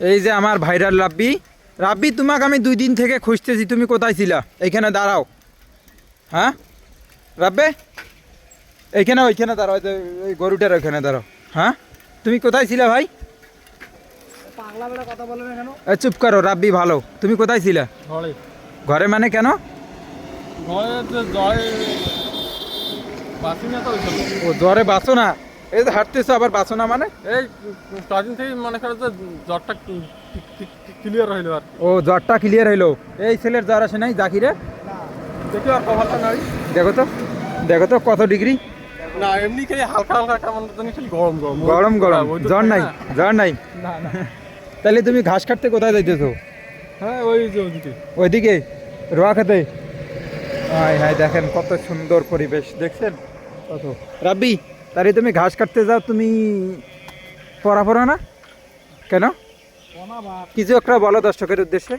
এই যে আমার ভাইরাল রাব্বি। রাব্বি, তোমাকে আমি 2 দিন থেকে খুঁজতেছি, তুমি কোথায় ছিলা? এইখানে দাঁড়াও। হ্যাঁ রাব্বে, এইখানে ওইখানে দাঁড়াও, ওই গরুটার ওইখানে দাঁড়াও। হ্যাঁ, তুমি কোথায় ছিলা ভাই? পাগলা বেড়া কথা বলে না কেন? চুপ করো, রাব্বি ভালো। তুমি কোথায় ছিলা? ঘরে। ঘরে মানে কেন? ঘরে জ্বরে বাঁচি না তো। ও জ্বরে বাঁচো না? এই যে হাঁটতেছো আবার বাঁচো না মানে? এই কদিন থেকে মনে করো যে জ্বরটা ক্লিয়ার হইলো আর ও জ্বরটা ক্লিয়ার হইলো। এই ছেলের জ্বর আসে নাই জাকিরে? দেখি আর কভারটা নাই। দেখো তো, দেখো তো কত ডিগ্রি। না এমনি খালি হালকা হালকা কেমন জানি খালি গরম গরম গরম গরম, জ্বর নাই? জ্বর নাই? না না। তাহলে তুমি ঘাস কাটতে কোথায় যাইতেছো? হ্যাঁ ওই যে ওদিকে। ওইদিকে রোয়া খেতে? হাই হাই, দেখেন কত সুন্দর পরিবেশ, দেখছেন কত। রাব্বি, তাহলে তুমি ঘাস কাটতে যাও, তুমি পড়া পড়ো না কেন? কিছু একটা বলো দর্শকের উদ্দেশ্যে।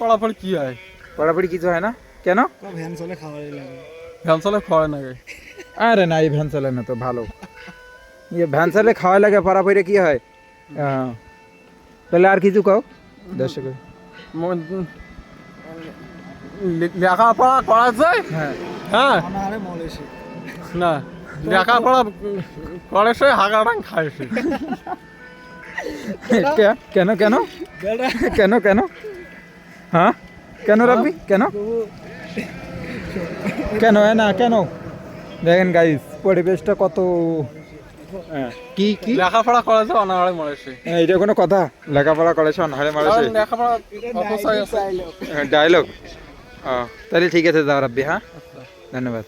পড়াপড়ি কি হয়? পড়াপড়ি কিছু হয় না কেন? ভ্যান চলে খাওয়াই লাগে। ভ্যান চলে খাওয়াই লাগে। আরে না, এই ভ্যান চালে না তো ভালো। ইয়ে ভ্যান চালে খাওয়াই লাগে, পড়াপড়ি কি হয়? তাহলে আর কিছু কও দর্শকের। লেখাপড়া করা যায়? হ্যাঁ হ্যাঁ না, লেখাপড়া করে সে হাগাটাং খায় সে। কেন কেন কেন কেন? হ্যাঁ কেন রাব্বি, কেন কেন না কেন? দেখেন গাইস, পরিবেশটা কত। কি কি লেখাপড়া করা যায় অনাহারে মরে সে। এটা কোনো কথা? লেখাপড়া করেছে অনহারে মারেছে? লেখাপড়া অপচয় আছে। ডায়লগ। তাহলে ঠিক আছে, যাও রাব্বি। হ্যাঁ, ধন্যবাদ।